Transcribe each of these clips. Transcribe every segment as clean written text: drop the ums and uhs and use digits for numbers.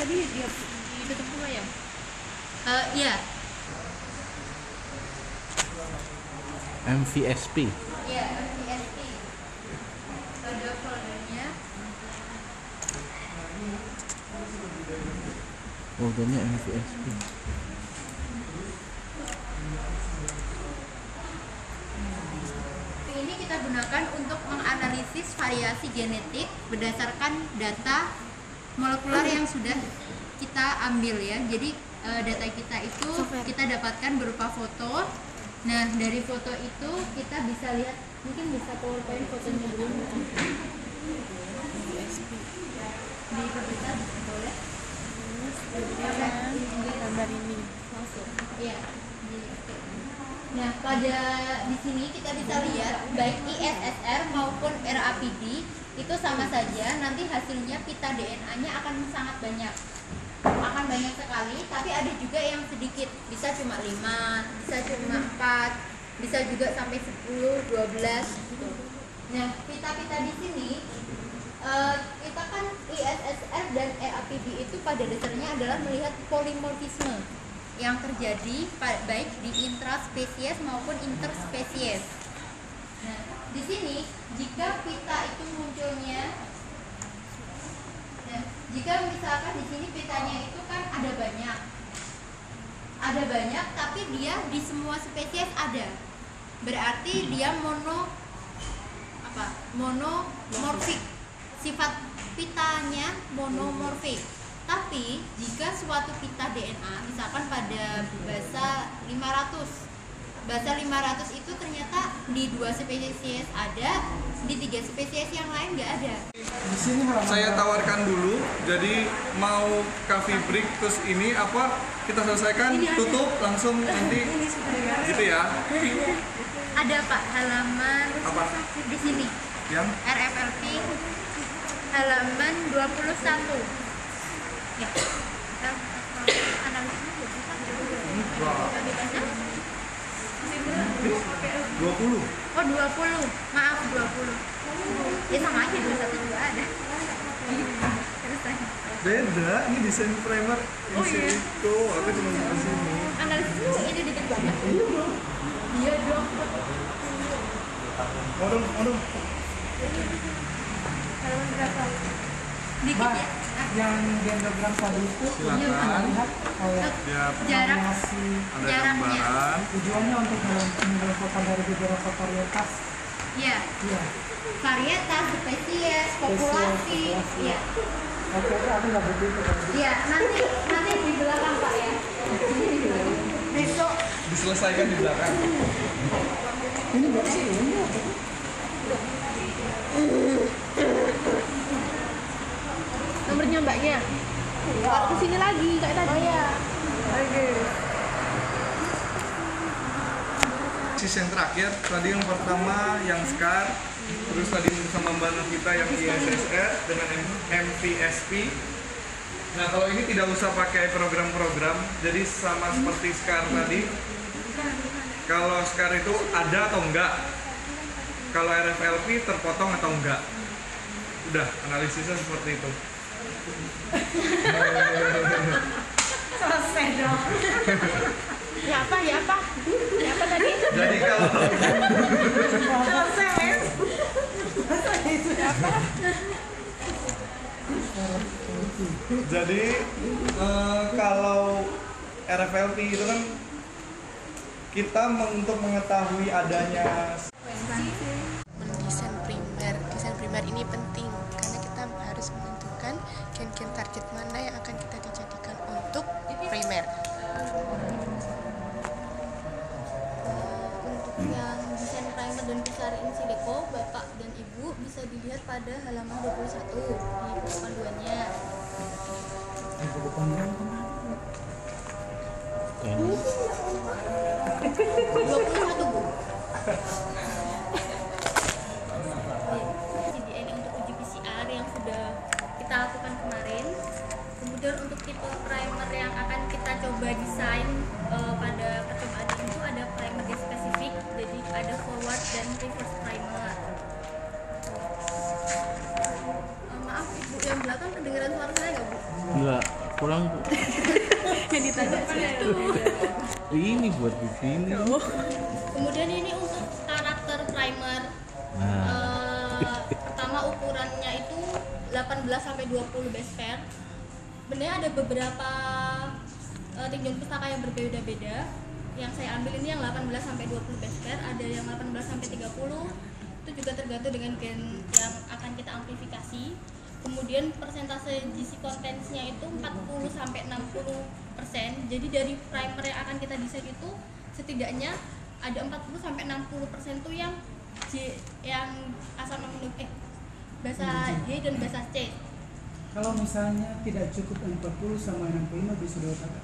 tadi dia ditutup semua ya? Iya. MVSP. Iya, MVSP. Kode foldernya. Foldernya MVSP. Ini kita gunakan untuk menganalisis variasi genetik berdasarkan data molekuler yang sudah kita ambil ya. Jadi data kita itu kita dapatkan berupa foto. Nah, dari foto itu kita bisa lihat, mungkin bisa PowerPoint fotonya dulu. Diperlihatkan boleh? Gambar ini. Iya. Nah, pada di sini kita bisa lihat baik ISSR maupun RAPD itu sama saja, nanti hasilnya pita DNA-nya akan sangat banyak. Akan banyak sekali, tapi ada juga yang sedikit, bisa cuma 5, bisa cuma 4, bisa juga sampai 10, 12 gitu. Nah, pita-pita di sini kita kan ISSR dan RAPD itu pada dasarnya adalah melihat polimorfisme yang terjadi baik di intraspesies maupun interspesies. Nah, di sini jika pita itu munculnya, nah, jika misalkan di sini pitanya itu kan ada banyak, tapi dia di semua spesies ada, berarti dia monomorfik, sifat pitanya monomorfik. Tapi jika suatu pita DNA misalkan pada basa 500 itu ternyata di 2 spesies ada, di 3 spesies yang lain nggak ada. Saya tawarkan dulu, jadi mau coffee break terus ini apa kita selesaikan, tutup langsung nanti gitu ya. Ada Pak halaman Apa? di sini Yang RFLP halaman 21 ya. Analisisnya 20. Oh 20, maaf 20. Ya sama aja 21 juga ada. Terus saya. Beda, ini desain primer Oh, iya. itu aku cuma di sini. Analisisnya ini dikit banget. Iya dong. Orang. Halaman berapa? Dikit Mbak, ya. yang diagram tadi itu Silakan. lihat kayak Ya, Jarak. masih ada Jaraknya. gambaran. tujuannya untuk menentukan dari beberapa varietas. Iya. Iya. Varietas, spesies, populasi. populasi. Iya. Oke, aku nggak begitu. Iya, nanti di belakang Pak ya. Besok Diselesaikan di belakang. Ini nggak sih ini. Nomornya mbaknya. Taruh ke sini lagi kayak tadi. Oh iya. Oke. Sisi yang terakhir, tadi yang pertama yang SCAR, terus tadi sama mbak kita yang ISSR dengan MVSP. Nah, kalau ini tidak usah pakai program-program, jadi sama seperti SCAR tadi. Kalau SCAR itu ada atau enggak, kalau RFLP terpotong atau enggak. Udah, analisisnya seperti itu. Selesai dong. Ya apa tadi? Jadi kalau Selesai wes. jadi kalau RFLP itu kan kita untuk mengetahui adanya Desain primer ini penting karena kita harus menentukan gen-gen target mana yang akan kita dijadikan untuk primer. Untuk yang desain primer dan PCR in silico, Bapak dan Ibu bisa dilihat pada halaman 21 di buku panduannya. Kayaknya 21 Bu. CDN untuk uji PCR yang sudah kita lakukan kemarin. Kemudian untuk tipe primer yang akan kita coba desain pada percobaan itu ada primer yang spesifik, jadi ada forward dan reverse primer. Maaf Ibu yang belakang kedengeran suara saya nggak Bu? enggak, kurang Yang ditanya itu. ini buat di sini. Kemudian ini untuk karakter primer. Pertama ukurannya itu 18 sampai 20 base pair. Sebenarnya ada beberapa tinjauan pustaka yang berbeda-beda. Yang saya ambil ini yang 18 sampai 20 base pair, ada yang 18 sampai 30. Itu juga tergantung dengan gen yang akan kita amplifikasi. Kemudian persentase GC contents-nya itu 40 sampai 60%. Jadi dari primer yang akan kita desain itu setidaknya ada 40 sampai 60% tuh yang yang asam amino bahasa J dan bahasa C. Kalau misalnya tidak cukup 40 sama 65 bisa diotak.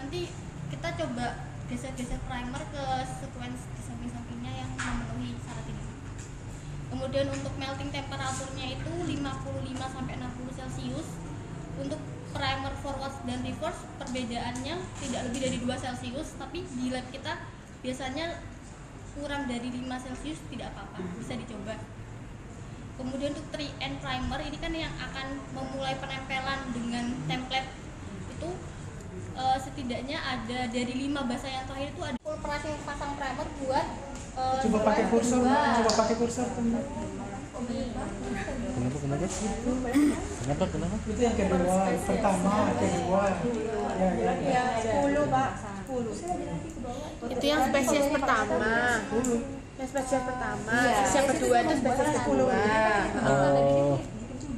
Nanti kita coba geser-geser primer ke sequence di samping-sampingnya yang memenuhi syarat ini. Kemudian untuk melting temperaturnya itu 55 sampai 60 Celcius. Untuk primer forward dan reverse perbedaannya tidak lebih dari 2 Celcius, tapi di lab kita biasanya kurang dari 5 Celcius tidak apa-apa, bisa dicoba. Kemudian untuk 3N primer ini kan yang akan memulai penempelan dengan template itu setidaknya ada dari 5 bahasa yang terakhir itu ada full pasang primer buat Coba pakai kursor, teman. Kenapa? Itu yang kedua, pertama, kedua. Ya. 10, Pak. 10. Itu yang spesies pertama. Yang spesies pertama. Yang kedua itu spesies kedua. Oh.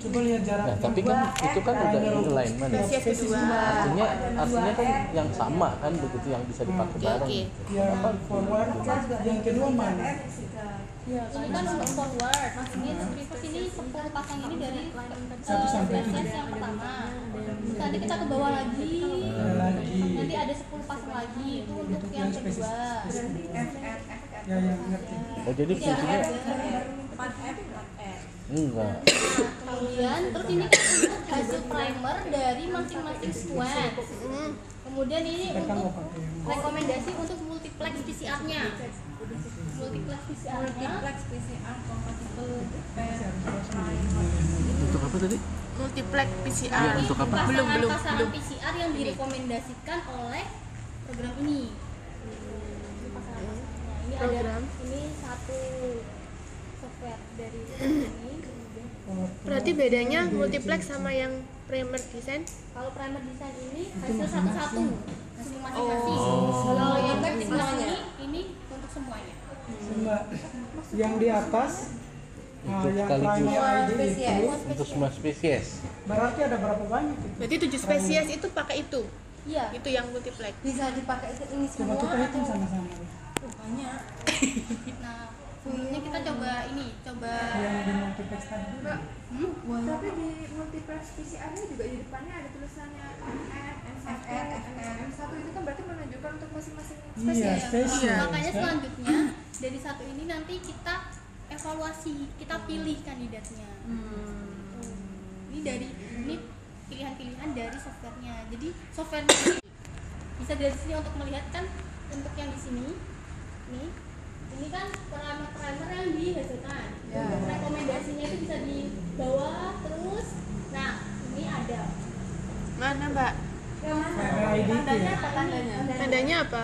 Coba lihat jarak. Nah, tapi kan itu kan udah alignment ya. Spesies kedua. Artinya kan yang sama kan begitu yang bisa dipakai bareng. Yang forward, yang kedua mana? ini kan untuk forward, ini reverse ini 10 pasang ini dari Satu sampai basis yang pertama. Terus nanti kita ke bawah lagi, nanti ada 10 pasang lagi itu untuk yang kedua. Ya, ngerti. Oh, jadi fungsinya enggak. Kemudian terus ini kan untuk hasil primer dari masing-masing sequence. Kemudian ini untuk rekomendasi untuk multiplex PCR-nya. Multiplex PCR compatible Untuk apa tadi? Multiplex PCR. Untuk apa? Pasangan PCR yang direkomendasikan oleh program ini. Ini Program. ini satu software dari ini. Berarti bedanya multiplex sama yang primer design? Kalau primer design ini hasil satu-satu, hasil masing-masing. Kalau yang semuanya ini untuk semuanya. Mbak, yang di atas, Untuk yang sekaligus. primer ID itu, Untuk semua spesies. berarti ada berapa banyak itu? Berarti 7 spesies itu pakai itu. Iya. Itu yang multiplex. Bisa dipakai ini Coba semua kita hitung sama-sama. banyak. Nah, sebelumnya kita coba Yang di multiplex tadi. Tapi di multiplex PCR-nya juga di depannya ada tulisannya M1 itu kan berarti menunjukkan untuk masing-masing spesies. Iya, spesies. Makanya selanjutnya dari satu ini nanti kita evaluasi, kita pilih kandidatnya. Ini pilihan-pilihan dari softwarenya. Jadi softwarenya ini bisa dari sini untuk melihat kan untuk yang di sini, ini kan primer yang dihasilkan. Rekomendasinya itu bisa di bawah terus. Nah, ini ada. Mana, Mbak? Primer ID itu ya. Tandanya apa?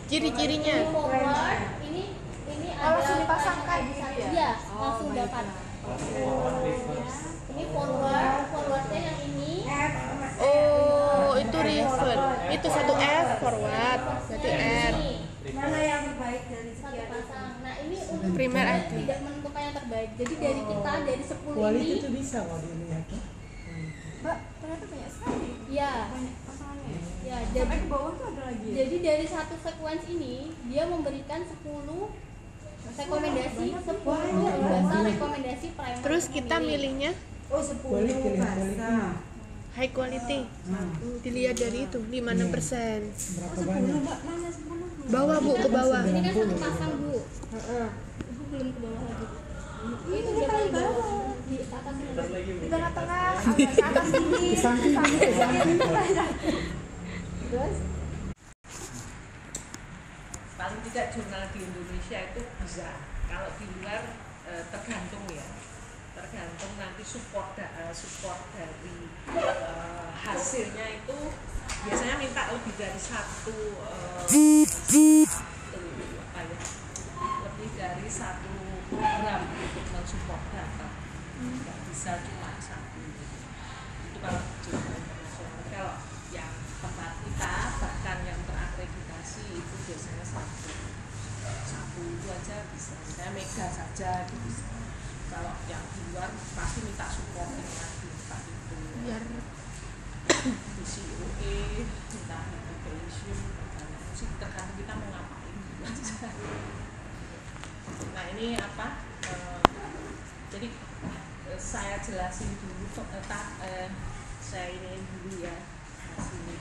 Ciri-cirinya. Ini forward, ini ada langsung dipasangkan di gitu satu. ya? Iya, langsung dapat. Ini forwardnya yang ini. Oh, itu reverse. Itu satu F forward, berarti R. Mana yang terbaik dari Satu pasang. Nah, ini untuk Primer ID. tidak menentukan yang terbaik. Jadi dari kita dari 10 Quality ini, itu bisa kalau dilihat. Mbak, ternyata banyak sekali ya, banyak pasangannya. ya. Sampai ke bawah tuh ada lagi. Jadi dari satu sequence ini dia memberikan 10 rekomendasi, 10 bahasa rekomendasi primer. Terus kita milihnya Oh, 10 Quality, bahasa. high quality. Dilihat dari itu 56%. Berapa banyak? Mbak, mana 10? Bawah, Bu, ke bawah. Ini kan satu pasang, Bu. Ibu belum ke bawah lagi. Itu dia paling bawah di atas ini. Di tengah-tengah, ke atas sini. Di samping ini, di samping. Terus paling tidak jurnal di Indonesia itu bisa, kalau di luar tergantung ya. tergantung nanti support dari hasilnya itu biasanya minta lebih dari lebih dari satu program untuk mensupport data, nggak bisa cuma satu. Itu kalau internasional. Kalau yang tempat kita bahkan yang terakreditasi itu biasanya satu itu aja bisa, misalnya mega saja itu bisa. Kalau yang di luar pasti minta supporting lagi, minta itu biar di COE, minta education, musik, tergantung kita mau ngapain gitu aja. Nah ini apa? Jadi saya jelasin dulu, saya ini dulu ya hasilnya.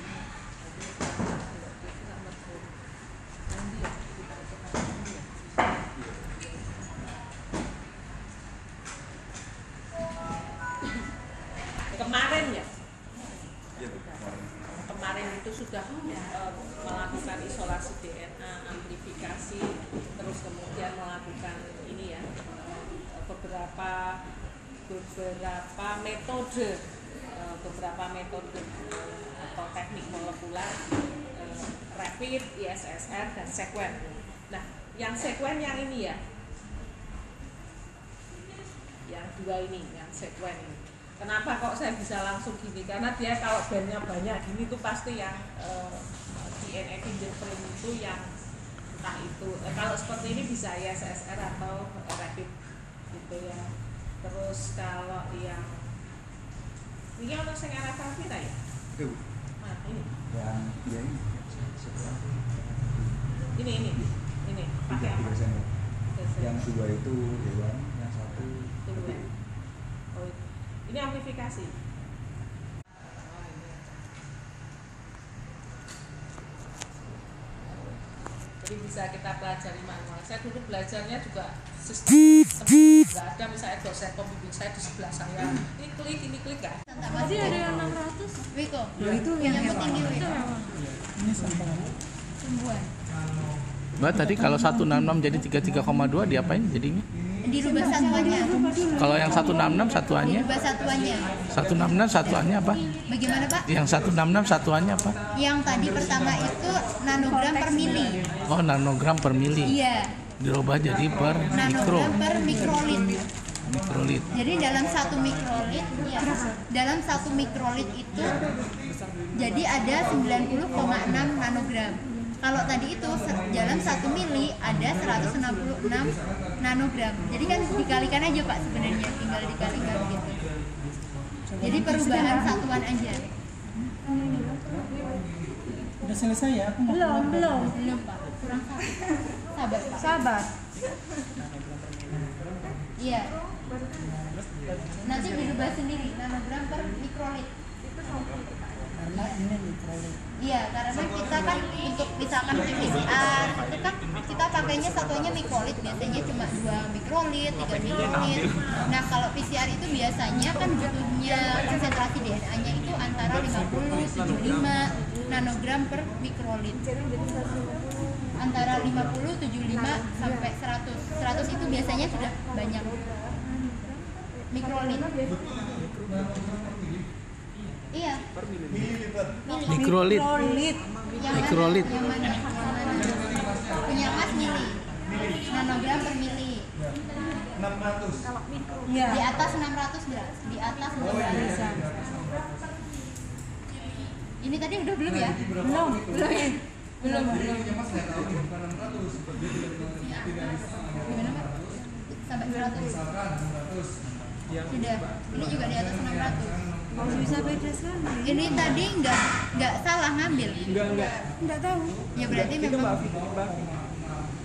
Nanti ya kita coba dulu ya. Kemarin itu sudah melakukan isolasi DNA, amplifikasi, terus kemudian melakukan ini ya beberapa metode atau teknik molekuler, rapid, ISSR dan sekuen. Nah, yang sekuen yang ini ya, yang dua ini, yang sekuen ini. Kenapa kok saya bisa langsung gini? Karena dia kalau bandnya banyak gini tuh pasti yang DNA fingerprint itu yang entah itu kalau seperti ini bisa ya ISSR atau rapid gitu ya. Terus kalau yang ini untuk RFA kita ya? Nah, ini. Ini pakai apa? Yang dua itu hewan, yang satu hewan. Oh, ini amplifikasi. Jadi bisa kita pelajari manual. Saya dulu belajarnya juga sistem nggak ada misalnya dosen pembimbing saya di sebelah saya. Ini klik kan? Tadi ada yang 600. Wiko. Itu yang tinggi itu. Ini sampel Tumbuhan. Mbak tadi kalau 166 jadi 33,2 diapain jadinya? Dirubah satuannya. Kalau yang 166 satuannya? Dirubah satuannya. 166 satuannya apa? Bagaimana Pak? Yang 166 satuannya apa? Yang tadi pertama itu nanogram per mili. Oh, nanogram per mili. Iya. Dirubah jadi per mikro. Nanogram per mikrolit. Mikrolit. Jadi dalam satu mikrolit, ya, dalam satu mikrolit itu jadi ada 90,6 nanogram. Kalau tadi itu dalam 1 mili ada 166 nanogram. Jadi kan dikalikan aja Pak sebenarnya, tinggal dikalikan gitu. Jadi perubahan satuan aja. Udah selesai ya? Aku mau Belum Pak. Kurang sabar Pak. Sabar. Iya. Nanti dirubah sendiri nanogram per mikrolit. karena ini mikrolit. Iya, karena kita kan untuk misalkan PCR itu kan kita pakainya satuannya mikrolit, biasanya cuma 2 mikrolit, 3 mikrolit. Nah kalau PCR itu biasanya kan butuhnya konsentrasi DNA-nya itu antara 50-75 nanogram per mikrolit. Antara 50-75 sampai 100 itu biasanya sudah banyak mikrolit. Iya. Mikrolit. Mikrolit. Yang mana? Punya Mas mili. Nanogram per mili. 600. Kalau mikro. Ya. Di atas 600 beras. Di atas 600. Ini tadi udah belum ya? Belum. Belum. Gimana Pak? Sampai 100. Sudah. Ini juga di atas 600. Mau bisa beda sana. Ini tadi nggak salah ngambil. Enggak tahu. Ya berarti Itu memang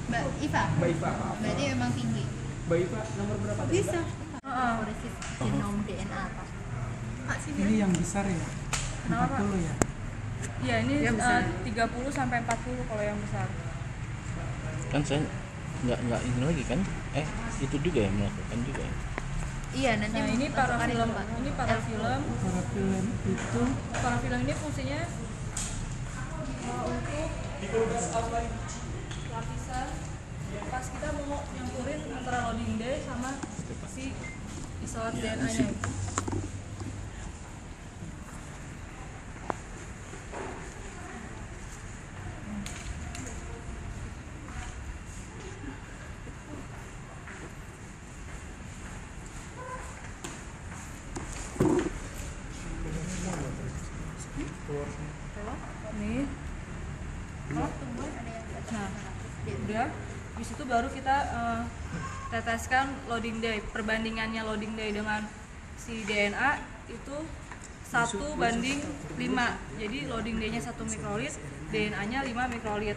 Mbak Iva. Mbak Iva. Berarti memang tinggi. Mbak Iva nomor berapa? Bisa. Fluoresis genom DNA apa? Ini yang besar ya? 40 ya? Iya, ini 30 sampai 40 kalau yang besar. Kan saya nggak ini lagi kan? Itu juga ya melakukan juga ya. Iya, nanti Nah, ini parafilm. Ini parafilm. Parafilm itu Parafilm ini fungsinya untuk lapisan pas kita mau nyampurin antara loading day sama si isolat DNA-nya. Nih. Nah, udah. Habis itu baru kita teteskan loading day. Perbandingannya loading day dengan si DNA itu 1:5. Jadi loading day-nya 1 mikrolit, DNA-nya 5 mikrolit.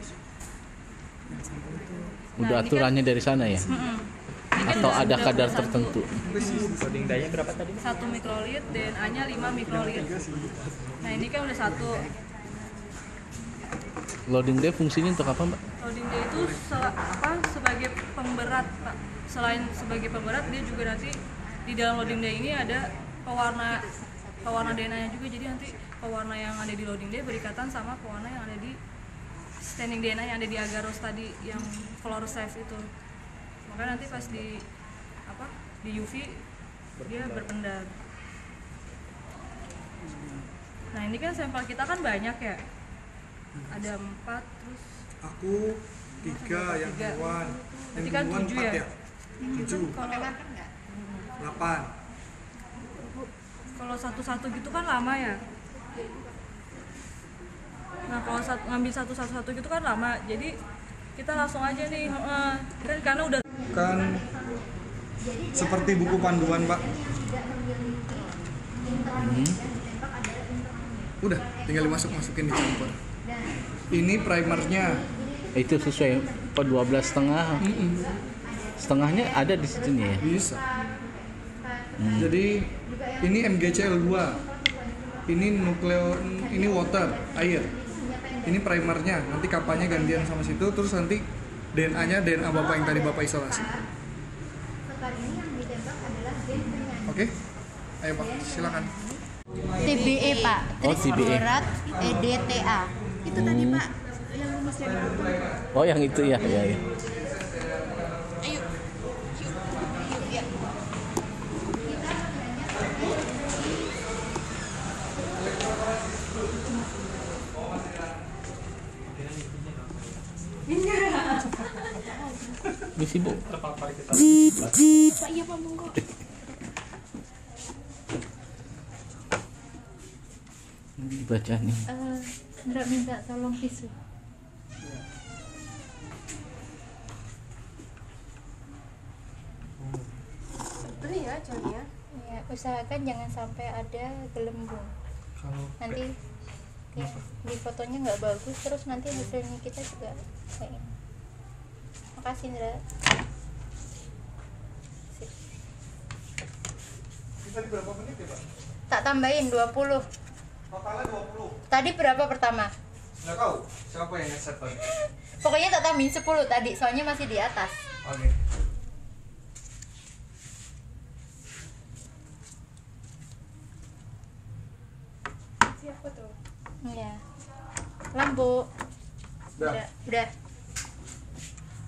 Udah aturannya dari sana ya? Atau ada kadar tertentu? Loading day-nya berapa tadi? 1 mikrolit, DNA-nya 5 mikrolit. Nah, ini kan udah 1. Loading day fungsinya untuk apa, Mbak? Loading day itu sebagai pemberat, Pak. Selain sebagai pemberat, dia juga nanti di dalam loading day ini ada pewarna DNA-nya juga. Jadi nanti pewarna yang ada di loading day berikatan sama pewarna yang ada di standing DNA yang ada di agarose tadi yang color safe itu. Makanya nanti pas di UV dia berpendar. Nah, ini kan sampel kita kan banyak ya. Ada 4 terus aku 3 yang hewan. Berarti kan 7 ya? 7. Pakai marker nggak? 8. Kalau satu-satu gitu kan lama ya. Nah, kalau ngambil satu-satu gitu kan lama. Jadi kita langsung aja nih, kan karena udah Kan seperti buku panduan, Pak. Udah, tinggal dimasukin dicampur. Ini primernya. Itu sesuai 12,5. Setengahnya ada di situ nih ya? Bisa. Jadi ini MgCl2. Ini water, air. Ini primernya. Nanti kapanya gantian sama situ, terus nanti DNA-nya DNA Bapak yang tadi Bapak isolasi. Oke? Ayo Pak, silakan. TBE Pak, Oh, TBE. berat EDTA. Itu tadi Pak, yang rumusnya dulu. Oh, yang itu ya, ya. Ayo. Ya. Misi Bu. Pak, iya Pak, monggo. Dibaca nih. Nggak minta tolong tisu. Ini ya, John ya. Ya, usahakan jangan sampai ada gelembung. Nanti ya, di fotonya nggak bagus, terus nanti hasilnya kita juga kayak ini. Makasih Indra. Tadi berapa menit ya, Pak? Tak tambahin 20. Totalnya 20. Tadi berapa pertama? Nggak tahu siapa yang ngeset tadi. Pokoknya tak tambahin 10 tadi, soalnya masih di atas. Oke. Siapa tuh? Iya. Lampu. Udah. Udah.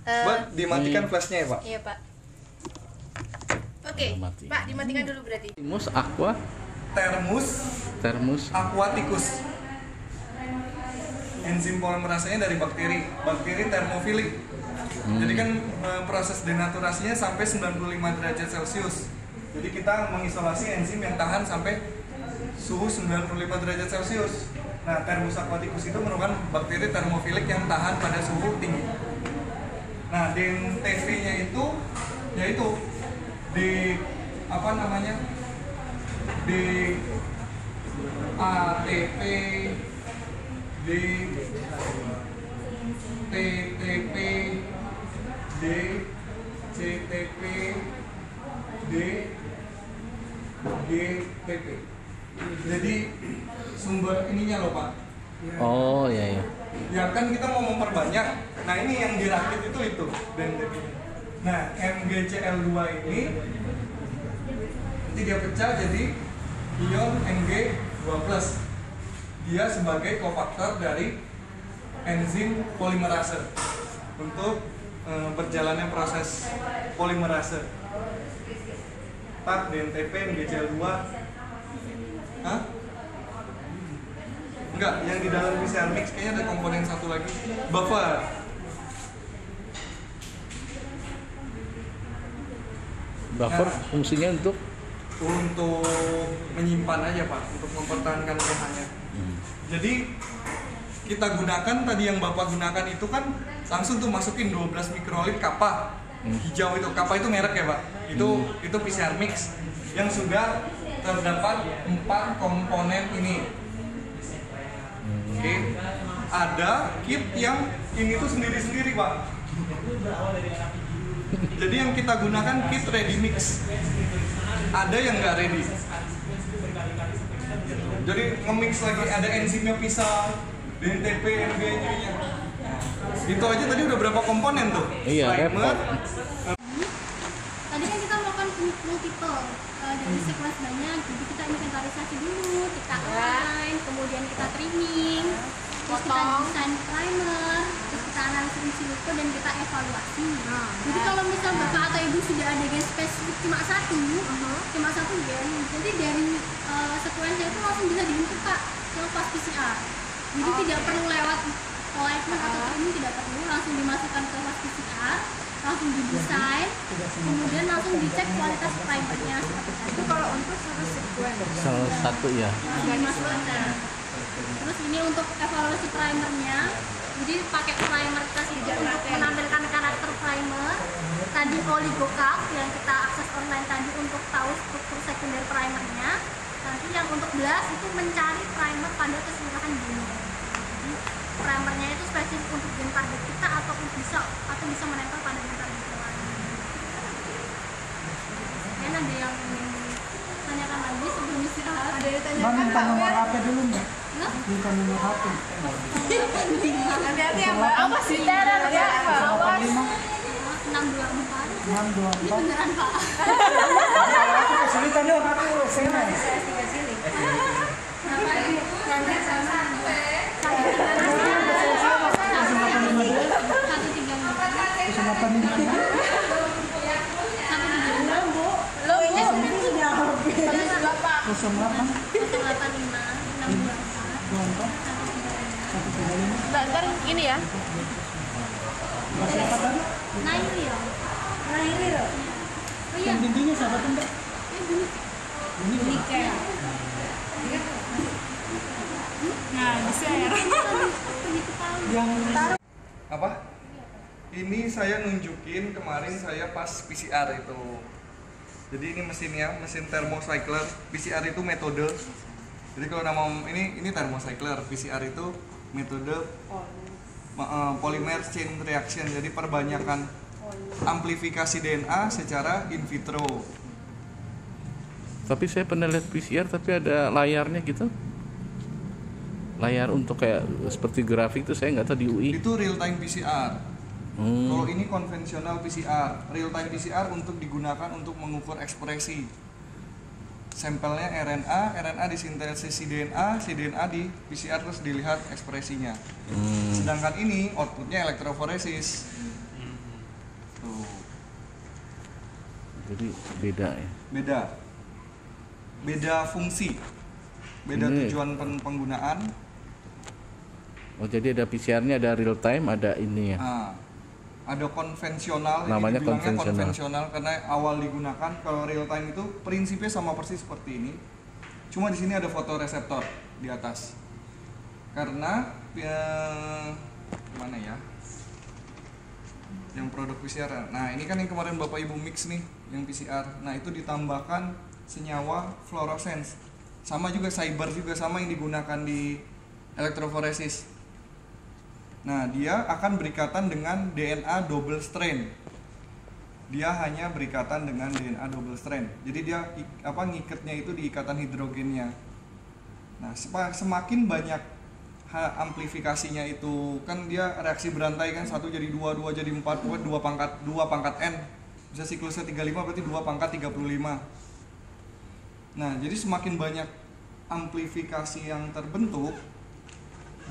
Mbak, dimatikan flashnya ya, Pak? Iya, Pak. Oke, Mati. Pak, dimatikan dulu berarti. Timus aqua Termus aquaticus. Enzim polimerasanya dari bakteri termofilik. Jadi kan proses denaturasinya sampai 95 derajat Celcius. Jadi kita mengisolasi enzim yang tahan sampai suhu 95 derajat Celcius. Nah, Thermus aquaticus itu merupakan bakteri termofilik yang tahan pada suhu tinggi. Nah, DNTV-nya itu yaitu di di ATP, di TTP, di CTP, di GTP. Jadi sumber ininya loh Pak. Oh ya ya. Ya kan kita mau memperbanyak. Nah ini yang dirakit itu DNTP. Nah MgCl2 ini nanti dia pecah jadi ion Mg2+. Dia sebagai kofaktor dari enzim polimerase untuk berjalannya proses polimerase. TAK, DNTP, NGCL2. Hah? Enggak, yang di dalam PCR mix kayaknya ada komponen satu lagi, buffer. Buffer fungsinya untuk menyimpan aja Pak, untuk mempertahankan pH-nya. Jadi kita gunakan tadi yang Bapak gunakan itu kan langsung tuh masukin 12 mikrolit kappa hijau itu. Kappa itu merek ya Pak. Itu PCR mix yang sudah terdapat 4 komponen ini. Oke. Ada kit yang ini tuh sendiri-sendiri Pak. Jadi yang kita gunakan kit ready mix. Ada yang nggak ready. Jadi nge-mix lagi, ada enzimnya pisah, DNTP, NG-nya. Itu aja tadi udah berapa komponen tuh? Iya, repot. Tadi kan kita melakukan multiple dari sequence banyak, jadi kita inventarisasi dulu, kita align, kemudian kita trimming, terus kita desain primer, terus kita analisis in silico dan kita evaluasi. Jadi kalau misal Bapak atau Ibu sudah ada gen spesifik cuma satu gen, jadi dari sequence itu langsung bisa dibentuk Pak ke fast PCR. Jadi tidak perlu lewat alignment atau trimming, tidak perlu, langsung dimasukkan ke fast PCR, langsung didesain, kemudian langsung dicek kualitas primernya. Itu kalau untuk satu sequence. salah satu ya. Dimasukkan. Terus ini untuk evaluasi primernya, jadi pakai primer test untuk menampilkan karakter primer. Tadi oligocap yang kita akses online tadi untuk tahu struktur sekunder primernya. Nanti yang untuk blast itu mencari primer pada keseluruhan genom. Jadi primernya itu spesifik untuk gen target kita atau bisa menempel pada gen target lain. Mungkin ada yang tanyakan lagi sebelum istirahat? Ada yang tanyakan minta nomor HP dulu Mbak? Minta nomor HP. Hati-hati ya Mbak. Apa sih? Ya, awas. 624. 624. Ini beneran Pak. Aku kesulitan dong, aku SMS. Ntar ini ya. Siapa tadi? Nailil. Oh iya. Yang tingginya siapa tuh Mbak? Ini Nikel. Nah, di-share. yang Apa? Ini saya nunjukin kemarin saya pas PCR itu. Jadi ini mesinnya, mesin thermocycler. PCR itu metode. Jadi kalau nama ini thermocycler, PCR itu metode polymer chain reaction. Jadi perbanyakan amplifikasi DNA secara in vitro. Tapi saya pernah lihat PCR tapi ada layarnya gitu. Layar untuk kayak seperti grafik itu saya nggak tahu di UI. Itu real time PCR. Kalau ini konvensional PCR. Real time PCR untuk digunakan untuk mengukur ekspresi. Sampelnya RNA disintesis si DNA di PCR terus dilihat ekspresinya. Sedangkan ini outputnya elektroforesis. Tuh. Jadi beda ya. Beda fungsi, beda ini tujuan penggunaan. Oh jadi ada PCR-nya, ada real time, ada ini ya. Ada konvensional, namanya ini dibilangnya konvensional karena awal digunakan. Kalau real time itu prinsipnya sama persis seperti ini, cuma di sini ada fotoreseptor di atas. Karena mana ya? Yang produk PCR. Nah ini kan yang kemarin Bapak Ibu mix nih, yang PCR. Nah itu ditambahkan senyawa fluorescence. Sama juga cyber juga sama yang digunakan di elektroforesis. Nah, dia akan berikatan dengan DNA double strand. Dia hanya berikatan dengan DNA double strand. Jadi dia ngikatnya itu di ikatan hidrogennya. Nah, semakin banyak amplifikasinya itu kan dia reaksi berantai kan, 1 jadi 2 jadi 4, 2 pangkat N. Bisa siklusnya 35 berarti 2 pangkat 35. Nah, jadi semakin banyak amplifikasi yang terbentuk,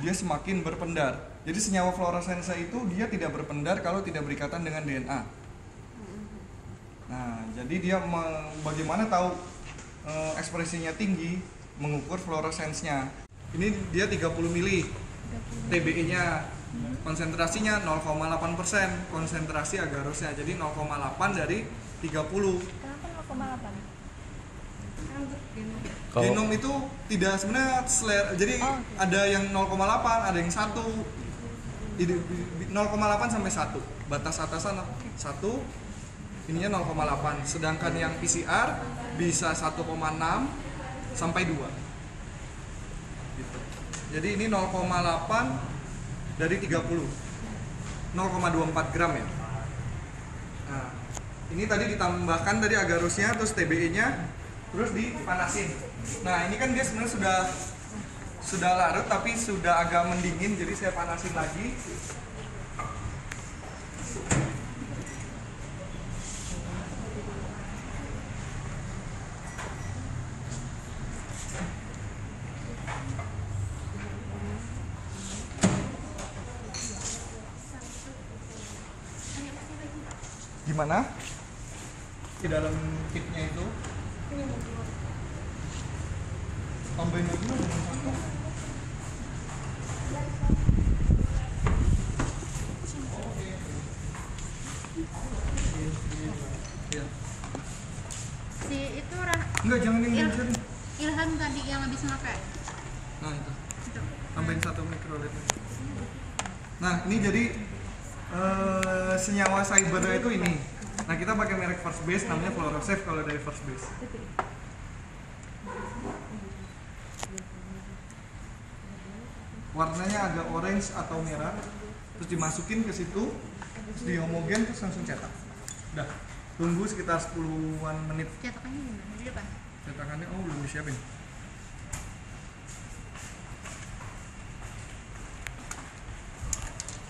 dia semakin berpendar. Jadi senyawa fluoressensa itu dia tidak berpendar kalau tidak berikatan dengan DNA. Nah, jadi dia bagaimana tahu ekspresinya tinggi, mengukur fluoresensnya. Ini dia 30 mili TBE-nya, konsentrasinya 0,8%, konsentrasi agarosnya, jadi 0,8 dari 30. Kenapa 0,8? Genom itu tidak sebenarnya jadi ada yang 0,8, ada yang 1. 0,8 sampai 1. Batas atasan 1, ininya 0,8. Sedangkan yang PCR bisa 1,6 sampai 2. Gitu. Jadi ini 0,8 dari 30. 0,24 gram ya. Nah, ini tadi ditambahkan dari agarosnya, terus TBE-nya, terus dipanasin. Nah, ini kan dia sebenarnya sudah larut tapi sudah agak mendingin, jadi saya panasin lagi. Gimana? Di dalam kitnya itu tambahin lagi dengan satu. Ya. Si itu enggak, jangan yang sini. Ilham tadi yang habis pakai. Nah, itu. Tambahin 1 mikroliter. Nah, ini jadi senyawa cybernya itu ini. Nah, kita pakai merek First Base, namanya Fluorosafe kalau dari First Base. Warnanya agak orange atau merah, terus dimasukin ke situ, terus dihomogen, terus langsung cetak. Udah, tunggu sekitar 10-an menit. Cetakannya gimana? Di depan? Cetakannya belum disiapin.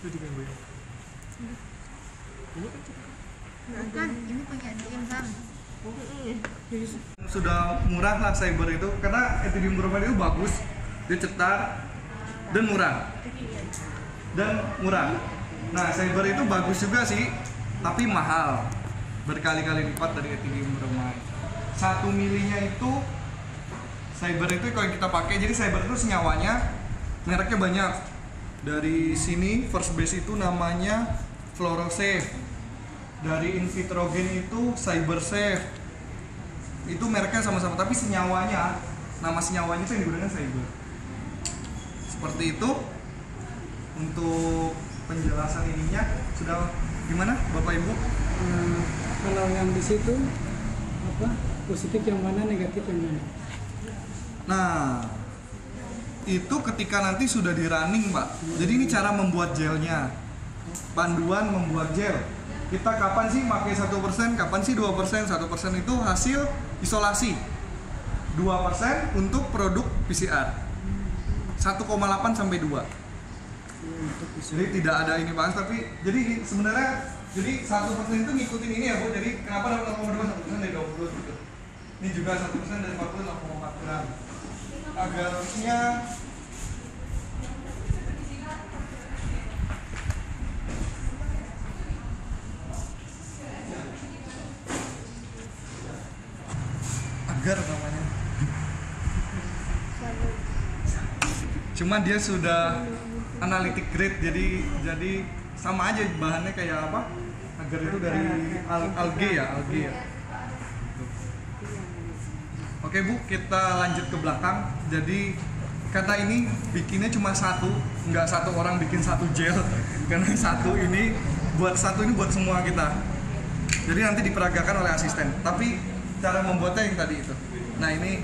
Itu juga gue. Bukan, ini punya Ilham. Sudah murah lah cyber itu, karena Ethidium bromide itu bagus, dia cetar dan murah. Nah, cyber itu bagus juga sih, tapi mahal, berkali-kali lipat dari Ethidium bromide. 1 milinya itu cyber itu kalau kita pakai, jadi cyber itu senyawanya mereknya banyak. Dari sini First Base itu namanya Fluorosafe, dari Invitrogen itu CyberSafe. Itu mereknya sama-sama, tapi senyawanya, nama senyawanya itu yang digunakan cyber. Seperti itu. Untuk penjelasan ininya sudah gimana Bapak Ibu? Kalau yang di situ positif yang mana, negatif yang mana? Nah, itu ketika nanti sudah di running, Pak. Jadi ini cara membuat gelnya, panduan membuat gel. Kita kapan sih pakai 1%, kapan sih 2%? 1% itu hasil isolasi, 2% untuk produk PCR, 1,8 sampai 2. Jadi tidak ada ini Pak, tapi jadi sebenarnya 1% itu ngikutin ini ya Bu. Jadi kenapa dapat 0,2, 1% dari 20 gitu. Ini juga 1% dari 40, 0,4 gram. Agarosnya agar namanya. Cuma dia sudah analytic grade, jadi sama aja bahannya kayak apa? Agar itu dari algae ya. Oke Bu, kita lanjut ke belakang. Jadi kata ini bikinnya cuma satu, nggak satu orang bikin satu gel, karena satu ini buat semua kita. Jadi nanti diperagakan oleh asisten. Tapi cara membuatnya yang tadi itu. Nah ini